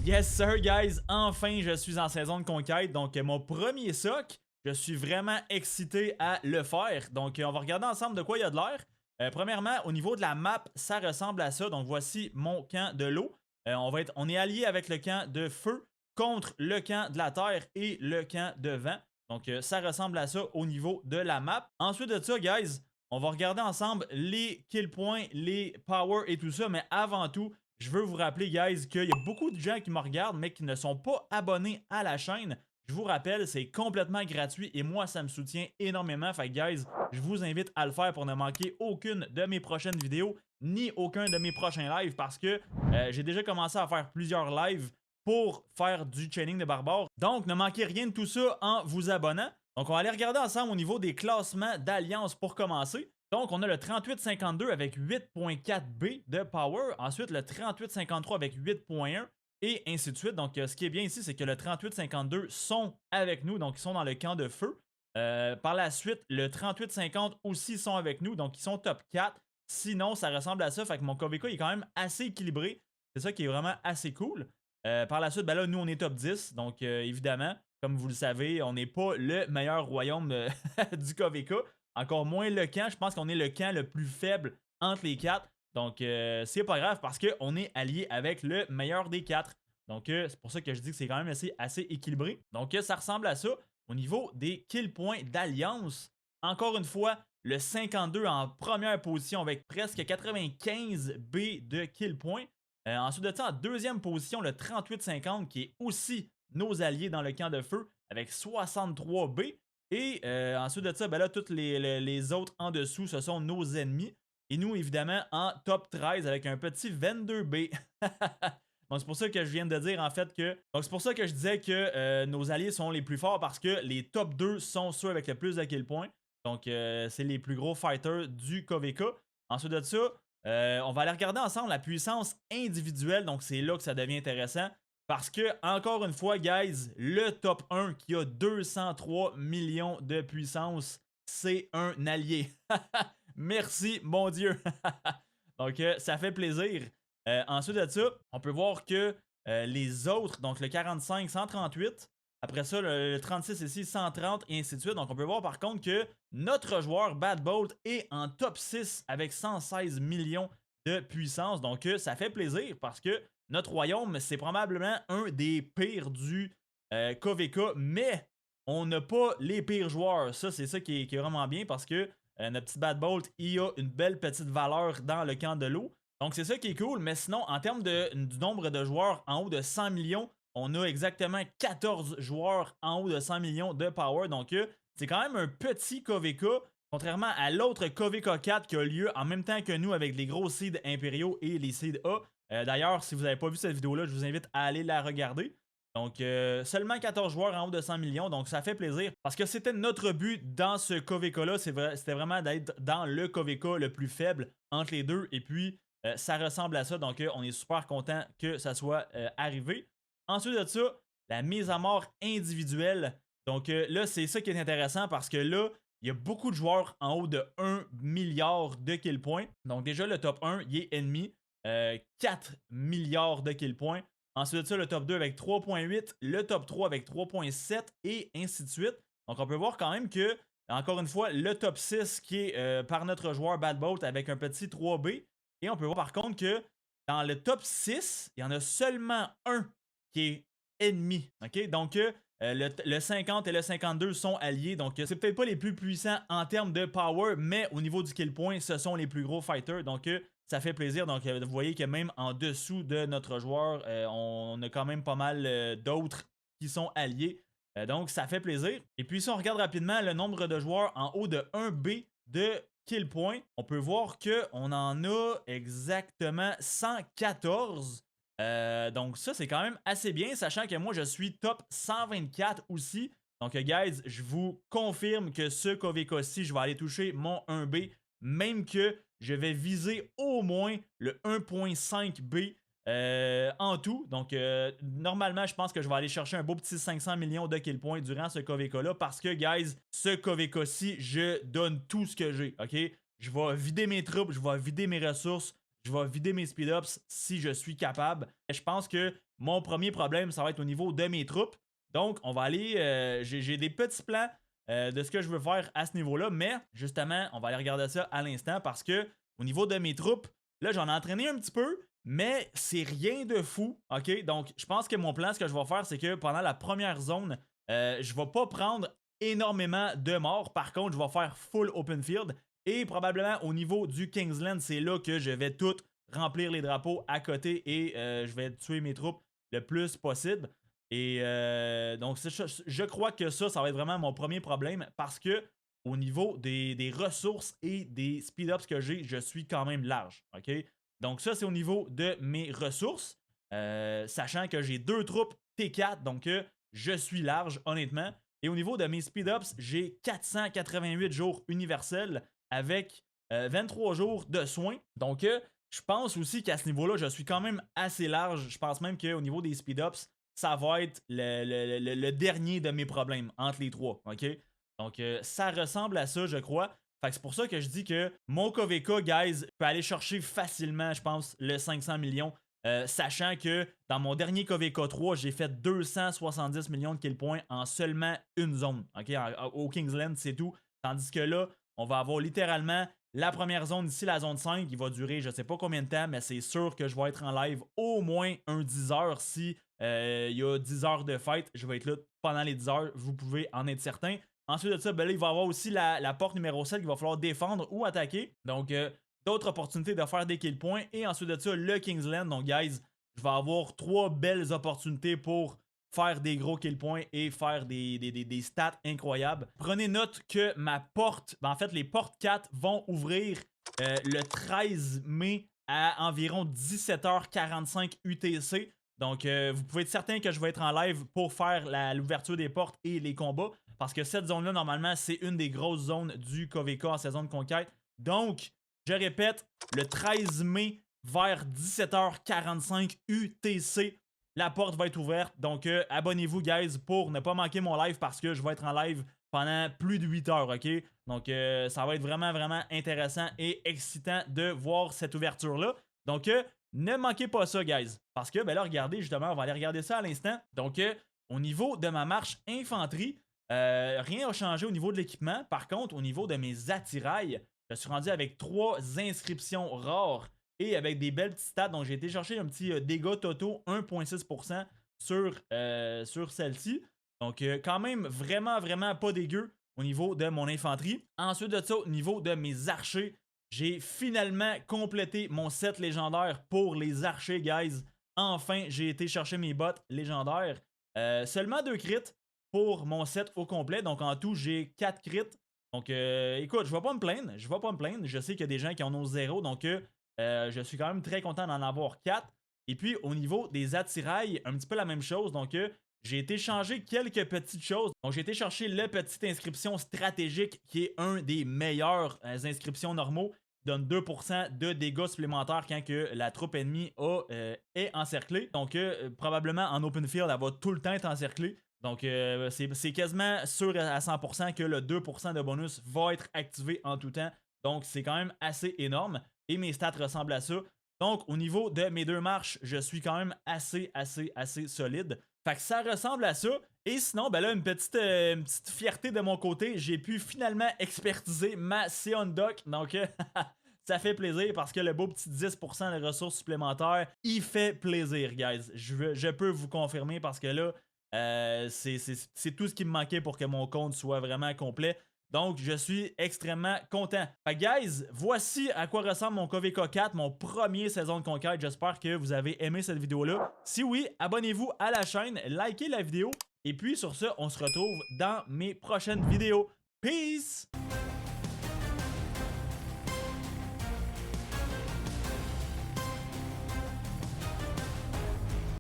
Yes sir guys, enfin je suis en saison de conquête, donc mon premier soc, je suis vraiment excité à le faire. Donc on va regarder ensemble de quoi il y a de l'air. Premièrement, au niveau de la map, ça ressemble à ça. Donc voici mon camp de l'eau. On est allié avec le camp de feu contre le camp de la terre et le camp de vent. Donc ça ressemble à ça au niveau de la map. Ensuite de ça, guys, on va regarder ensemble les kill points, les power et tout ça. Mais avant tout, je veux vous rappeler, guys, qu'il y a beaucoup de gens qui me regardent, mais qui ne sont pas abonnés à la chaîne. Je vous rappelle, c'est complètement gratuit et moi, ça me soutient énormément. Fait que, guys, je vous invite à le faire pour ne manquer aucune de mes prochaines vidéos, ni aucun de mes prochains lives, parce que j'ai déjà commencé à faire plusieurs lives pour faire du chaining de barbares. Donc, ne manquez rien de tout ça en vous abonnant. Donc, on va aller regarder ensemble au niveau des classements d'alliance pour commencer. Donc, on a le 3852 avec 8.4 B de power. Ensuite, le 3853 avec 8.1 et ainsi de suite. Donc, ce qui est bien ici, c'est que le 3852 sont avec nous. Donc, ils sont dans le camp de feu. Par la suite, le 3850 aussi sont avec nous. Donc, ils sont top 4. Sinon, ça ressemble à ça. Fait que mon KVK est quand même assez équilibré. C'est ça qui est vraiment assez cool. Par la suite, ben là, nous, on est top 10. Donc, évidemment, comme vous le savez, on n'est pas le meilleur royaume du KVK. Encore moins le camp. Je pense qu'on est le camp le plus faible entre les quatre. Donc, c'est pas grave parce qu'on est allié avec le meilleur des quatre. Donc, c'est pour ça que je dis que c'est quand même assez équilibré. Donc, ça ressemble à ça. Au niveau des kill points d'alliance, encore une fois, le 52 en première position avec presque 95 B de kill points. Ensuite de ça, en deuxième position, le 3850 qui est aussi nos alliés dans le camp de feu avec 63 B. Et ensuite de ça, ben là, tous les autres en dessous, ce sont nos ennemis. Et nous, évidemment, en top 13 avec un petit 22B. Donc, c'est pour ça que je viens de dire, en fait, que... Donc, c'est pour ça que je disais que nos alliés sont les plus forts parce que les top 2 sont ceux avec le plus de kill points. Donc, c'est les plus gros fighters du KVK. Ensuite de ça, on va aller regarder ensemble la puissance individuelle. Donc, c'est là que ça devient intéressant. Parce que, encore une fois, guys, le top 1 qui a 203 millions de puissance, c'est un allié. Merci, mon Dieu. Donc, ça fait plaisir. Ensuite de ça, on peut voir que les autres, donc le 45, 138, après ça, le 36 ici, 130 et ainsi de suite. Donc, on peut voir par contre que notre joueur Bad Bolt est en top 6 avec 116 millions de puissance. Donc, ça fait plaisir parce que notre royaume, c'est probablement un des pires du KVK, mais on n'a pas les pires joueurs. Ça, c'est ça qui est vraiment bien parce que notre petit Bad Bolt, il a une belle petite valeur dans le camp de l'eau. Donc, c'est ça qui est cool. Mais sinon, en termes du nombre de joueurs en haut de 100 millions, on a exactement 14 joueurs en haut de 100 millions de power. Donc, c'est quand même un petit KVK. Contrairement à l'autre KVK 4 qui a lieu en même temps que nous avec les gros seeds impériaux et les seeds A. D'ailleurs, si vous n'avez pas vu cette vidéo-là, je vous invite à aller la regarder. Donc, seulement 14 joueurs en haut de 100 millions, donc ça fait plaisir. Parce que c'était notre but dans ce KVK-là, c'était vraiment d'être dans le KVK le plus faible entre les deux. Et puis, ça ressemble à ça, donc on est super content que ça soit arrivé. Ensuite de ça, la mise à mort individuelle. Donc là, c'est ça qui est intéressant parce que là, il y a beaucoup de joueurs en haut de 1 milliard de kill points. Donc déjà, le top 1, il est ennemi. 4 milliards de kill points. Ensuite de ça, le top 2 avec 3.8, le top 3 avec 3.7 et ainsi de suite. Donc on peut voir quand même que, encore une fois, le top 6 qui est par notre joueur Bad Bolt avec un petit 3B. Et on peut voir par contre que dans le top 6, il y en a seulement un qui est ennemi. Okay? Donc le 50 et le 52 sont alliés. Donc c'est peut-être pas les plus puissants en termes de power, mais au niveau du kill point, ce sont les plus gros fighters. Donc ça fait plaisir. Donc, vous voyez que même en dessous de notre joueur, on a quand même pas mal d'autres qui sont alliés. Donc, ça fait plaisir. Et puis, si on regarde rapidement le nombre de joueurs en haut de 1B de kill point, on peut voir qu'on en a exactement 114. Donc, ça, c'est quand même assez bien, sachant que moi, je suis top 124 aussi. Donc, guys, je vous confirme que ce KVK-ci, je vais aller toucher mon 1B, même que je vais viser au moins le 1.5B en tout. Donc, normalement, je pense que je vais aller chercher un beau petit 500 millions de kill points durant ce KVK-là parce que, guys, ce KVK-ci, je donne tout ce que j'ai, ok? Je vais vider mes troupes, je vais vider mes ressources, je vais vider mes speed-ups si je suis capable. Je pense que mon premier problème, ça va être au niveau de mes troupes. Donc, on va aller... j'ai des petits plans de ce que je veux faire à ce niveau-là, mais justement, on va aller regarder ça à l'instant parce que au niveau de mes troupes, là, j'en ai entraîné un petit peu, mais c'est rien de fou, ok? Donc, je pense que mon plan, ce que je vais faire, c'est que pendant la première zone, je vais pas prendre énormément de morts. Par contre, je vais faire full open field et probablement au niveau du Kingsland, c'est là que je vais tout remplir les drapeaux à côté et je vais tuer mes troupes le plus possible. Et donc, je crois que ça va être vraiment mon premier problème parce que au niveau des ressources et des speed-ups que j'ai, je suis quand même large. OK? Donc, ça, c'est au niveau de mes ressources. Sachant que j'ai 2 troupes T4, donc je suis large, honnêtement. Et au niveau de mes speed-ups, j'ai 488 jours universels avec 23 jours de soins. Donc, je pense aussi qu'à ce niveau-là, je suis quand même assez large. Je pense même qu'au niveau des speed-ups, ça va être le dernier de mes problèmes entre les trois, ok? Donc, ça ressemble à ça, je crois. Fait que c'est pour ça que je dis que mon KVK, guys, peut aller chercher facilement, je pense, le 500 millions. Sachant que dans mon dernier KVK 3, j'ai fait 270 millions de kill points en seulement une zone, ok? Au Kingsland, c'est tout. Tandis que là, on va avoir littéralement la première zone ici, la zone 5, qui va durer je sais pas combien de temps, mais c'est sûr que je vais être en live au moins un 10 heures si il y a 10 heures de fight. Je vais être là pendant les 10 heures, vous pouvez en être certain. Ensuite de ça, ben là, il va y avoir aussi la porte numéro 7 qu'il va falloir défendre ou attaquer. Donc, d'autres opportunités de faire des kill points. Et ensuite de ça, le Kingsland. Donc, guys, je vais avoir 3 belles opportunités pour faire des gros kill points et faire des stats incroyables. Prenez note que ma porte, ben en fait, les portes 4 vont ouvrir le 13 mai à environ 17h45 UTC. Donc, vous pouvez être certain que je vais être en live pour faire l'ouverture des portes et les combats. Parce que cette zone-là, normalement, c'est une des grosses zones du KVK en saison de conquête. Donc, je répète, le 13 mai vers 17h45 UTC, la porte va être ouverte. Donc, abonnez-vous, guys, pour ne pas manquer mon live parce que je vais être en live pendant plus de 8 heures, ok? Donc, ça va être vraiment, vraiment intéressant et excitant de voir cette ouverture-là. Donc, ne manquez pas ça, guys. Parce que, ben là, regardez, justement, on va aller regarder ça à l'instant. Donc, au niveau de ma marche infanterie, rien n'a changé au niveau de l'équipement. Par contre, au niveau de mes attirails, je suis rendu avec 3 inscriptions rares et avec des belles petites stats. Donc, j'ai été chercher un petit dégâts totaux 1,6% sur celle-ci. Donc, quand même, vraiment, vraiment pas dégueu au niveau de mon infanterie. Ensuite de ça, au niveau de mes archers, j'ai finalement complété mon set légendaire pour les archers, guys. Enfin, j'ai été chercher mes bottes légendaires. Seulement 2 crits pour mon set au complet. Donc, en tout, j'ai 4 crits. Donc, écoute, je vais pas me plaindre. Je vais pas me plaindre. Je sais qu'il y a des gens qui en ont 0. Donc, je suis quand même très content d'en avoir 4. Et puis, au niveau des attirails, un petit peu la même chose. Donc, j'ai été changer quelques petites choses. Donc, j'ai été chercher la petite inscription stratégique qui est un des meilleurs inscriptions normaux. Donne 2% de dégâts supplémentaires quand que la troupe ennemie est encerclée. Donc, probablement en open field, elle va tout le temps être encerclée. Donc, c'est quasiment sûr à 100% que le 2% de bonus va être activé en tout temps. Donc, c'est quand même assez énorme. Et mes stats ressemblent à ça. Donc, au niveau de mes 2 marches, je suis quand même assez solide. Fait que ça ressemble à ça. Et sinon, ben là, une petite fierté de mon côté. J'ai pu finalement expertiser ma Seon Doc. Donc, ça fait plaisir parce que le beau petit 10% de ressources supplémentaires, il fait plaisir, guys. Je peux vous confirmer parce que là, c'est tout ce qui me manquait pour que mon compte soit vraiment complet. Donc, je suis extrêmement content. Fait guys, voici à quoi ressemble mon KVK 4, mon premier saison de conquête. J'espère que vous avez aimé cette vidéo-là. Si oui, abonnez-vous à la chaîne, likez la vidéo. Et puis, sur ce, on se retrouve dans mes prochaines vidéos. Peace!